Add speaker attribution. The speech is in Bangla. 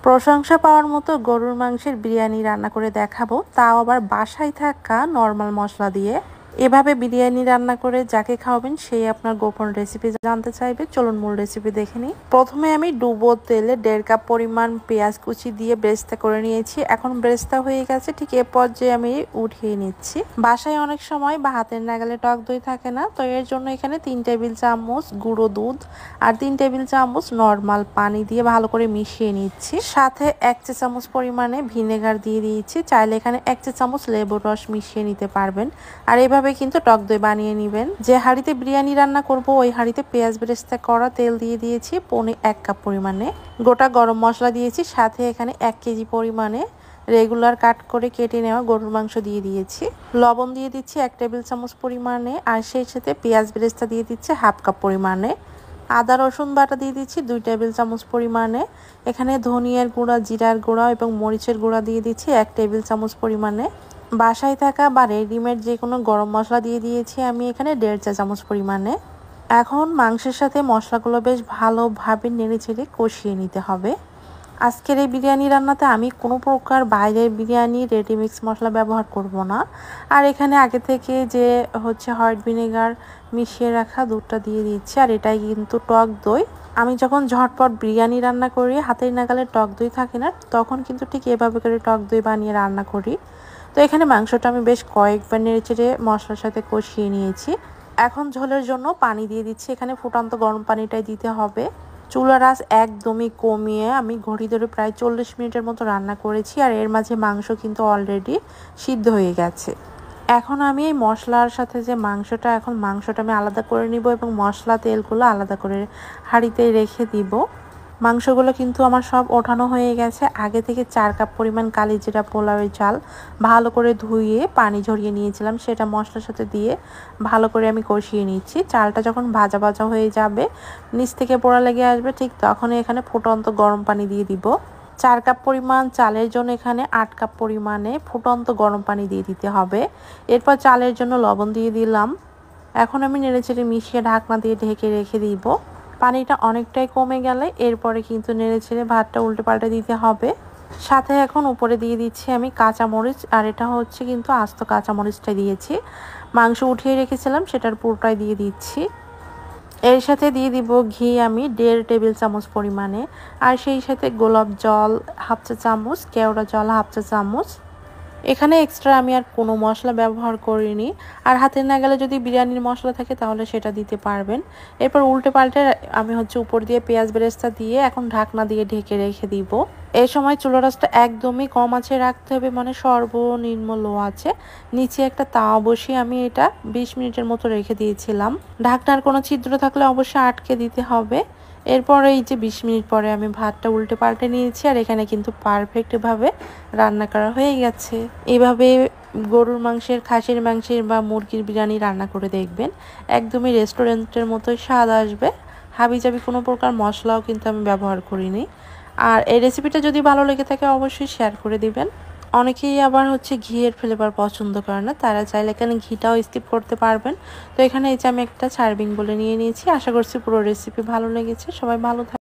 Speaker 1: প্রশংসা পাওয়ার মতো গরুর মাংসের বিরিয়ানি রান্না করে দেখাবো, তাও আবার বাসায় থাকা নর্মাল মশলা দিয়ে। এভাবে বিরিয়ানি রান্না করে যাকে খাওয়াবেন সেই আপনার গোপন রেসিপি জানতে চাইবে। চলুন মূল রেসিপি দেখে নিই। প্রথমে আমি ডুবো তেলে 1.5 কাপ পরিমাণ পেঁয়াজ কুচি দিয়ে বেরেস্তা করে নিয়েছি। এখন বেরেস্তা হয়ে গেছে, ঠিক এ পর্যায়ে আমি উঠিয়ে নিচ্ছি। বাসায় অনেক সময় বা হাতের নাগালে টক দই থাকে না, তো এর জন্য এখানে 3 টেবিল চামচ গুঁড়ো দুধ আর 3 টেবিল চামচ নর্মাল পানি দিয়ে ভালো করে মিশিয়ে নিচ্ছি। সাথে 1 চা চামচ পরিমাণে ভিনেগার দিয়ে দিয়েছি। চাইলে এখানে 1 চা চামচ লেবুর রস মিশিয়ে নিতে পারবেন। আর এভাবে কিন্তু টক দই বানিয়ে নেবেন। যে হাঁড়িতে বিরিয়ানি রান্না করব ওই হাঁড়িতে পেঁয়াজ বেরেস্তা করা তেল দিয়ে দিয়েছি 1 কাপ পরিমাণে। গোটা গরম মশলা দিয়েছি, সাথে এখানে 1 কেজি পরিমাণে রেগুলার কাট করে কেটে নেওয়া গরুর মাংস দিয়ে দিয়েছি। লবণ দিয়ে দিচ্ছি 1 টেবিল চামচ পরিমাণে, আর সেই সাথে পেঁয়াজ বেরেস্তা দিয়ে দিচ্ছি 1/2 কাপ পরিমাণে। আদা রসুন বাটা দিয়ে দিচ্ছি 2 টেবিল চামচ পরিমাণে। এখানে ধনিয়ার গুঁড়া, জিরার গুঁড়া এবং মরিচের গুঁড়া দিয়ে দিচ্ছি 1 টেবিল চামচ পরিমাণে। বাসায় থাকা বা রেডিমেড যে কোনো গরম মশলা দিয়ে দিয়েছি আমি এখানে 1.5 চা চামচ পরিমাণে। এখন মাংসের সাথে মশলাগুলো বেশ ভালোভাবে নেড়েচেড়ে কষিয়ে নিতে হবে। আজকের এই বিরিয়ানি রান্নাতে আমি কোনো প্রকার বাইরের বিরিয়ানি রেডিমিক্স মশলা ব্যবহার করব না। আর এখানে আগে থেকে যে হোয়াইট ভিনেগার মিশিয়ে রাখা দুধটা দিয়ে দিচ্ছি, আর এটাই কিন্তু টক দই। আমি যখন ঝটপট বিরিয়ানি রান্না করি, হাতের নাগালে টক দই থাকে না, তখন কিন্তু ঠিক এভাবে করে টক দই বানিয়ে রান্না করি। তো এখানে মাংসটা আমি বেশ কয়েকবার নেড়েচেড়ে মশলার সাথে কষিয়ে নিয়েছি। এখন ঝোলের জন্য পানি দিয়ে দিচ্ছি। এখানে ফুটন্ত গরম পানিটাই দিতে হবে। চুলার আঁচ একদমই কমিয়ে আমি ঘড়ি ধরে প্রায় 40 মিনিটের মতো রান্না করেছি, আর এর মাঝে মাংস কিন্তু অলরেডি সিদ্ধ হয়ে গেছে। এখন আমি এই মশলার সাথে যে মাংসটা আমি আলাদা করে নিব এবং মশলা তেলগুলো আলাদা করে হাঁড়িতে রেখে দিব। মাংসগুলো কিন্তু আমার সব ওঠানো হয়ে গেছে। আগে থেকে 4 কাপ পরিমাণ কালিজিরা পোলাওয়ের চাল ভালো করে ধুয়ে পানি ঝরিয়ে নিয়েছিলাম, সেটা মশলার সাথে দিয়ে ভালো করে আমি কষিয়ে নিচ্ছি। চালটা যখন ভাজা ভাজা হয়ে যাবে, নিচ থেকে পোড়া লেগে আসবে, ঠিক তখনই এখানে ফুটন্ত গরম পানি দিয়ে দিব। 4 কাপ পরিমাণ চালের জন্য এখানে 8 কাপ পরিমাণে ফুটন্ত গরম পানি দিয়ে দিতে হবে। এরপর চালের জন্য লবণ দিয়ে দিলাম। এখন আমি নেড়েচেড়ে মিশিয়ে ঢাকনা দিয়ে ঢেকে রেখে দিব। পানিটা অনেকটাই কমে গেলে এরপরে কিন্তু নেড়েচেড়ে ভাতটা উল্টে পাল্টে দিতে হবে। সাথে এখন উপরে দিয়ে দিচ্ছি আমি কাঁচামরিচ, আর এটা হচ্ছে কিন্তু আস্ত কাঁচামরিচটা দিয়েছি। মাংস উঠিয়ে রেখেছিলাম সেটার পুরোটাই দিয়ে দিচ্ছি। এর সাথে দিয়ে দিব ঘি আমি 1.5 টেবিল চামচ পরিমাণে, আর সেই সাথে গোলাপ জল 1/2 চা চামচ, কেওড়া জল 1/2 চা চামচ। এখানে এক্সট্রা আমি আর কোনো মশলা ব্যবহার করিনি। আর হাতের নাগালে যদি বিরিয়ানির মশলা থাকে তাহলে সেটা দিতে পারবেন। এরপর উল্টে পাল্টে আমি উপর দিয়ে পেঁয়াজ বেরেস্তা দিয়ে এখন ঢাকনা দিয়ে ঢেকে রেখে দিব। এই সময় চুলার আঁচটা একদমই কম আঁচে রাখতে হবে, মানে সর্বনিম্ন লো আছে। নিচে একটা তাওয়া বসিয়ে আমি এটা 20 মিনিটের মতো রেখে দিয়েছিলাম। ঢাকনার কোনো ছিদ্র থাকলে অবশ্যই আটকে দিতে হবে। এরপরে এই যে 20 মিনিট পরে আমি ভাতটা উল্টে পাল্টে নিয়েছি, আর এখানে কিন্তু পারফেক্টভাবে রান্না করা হয়ে গেছে। এভাবে গরুর মাংসের, খাসির মাংসের বা মুরগির বিরিয়ানি রান্না করে দেখবেন, একদমই রেস্টুরেন্টের মতোই স্বাদ আসবে। হাবিজাবি কোনো প্রকার মশলাও কিন্তু আমি ব্যবহার করিনি। আর এই রেসিপিটা যদি ভালো লেগে থাকে অবশ্যই শেয়ার করে দিবেন। অনেকেই আবার ঘিয়ের ফ্লেভার পছন্দ করে না, তারা চাইলে এখানে ঘিটাও স্কিপ করতে পারবেন। তো এখানে এই যে আমি একটা সার্ভিং বলে নিয়ে নিয়েছি। আশা করছি পুরো রেসিপি ভালো লেগেছে। সবাই ভালো থাকবেন।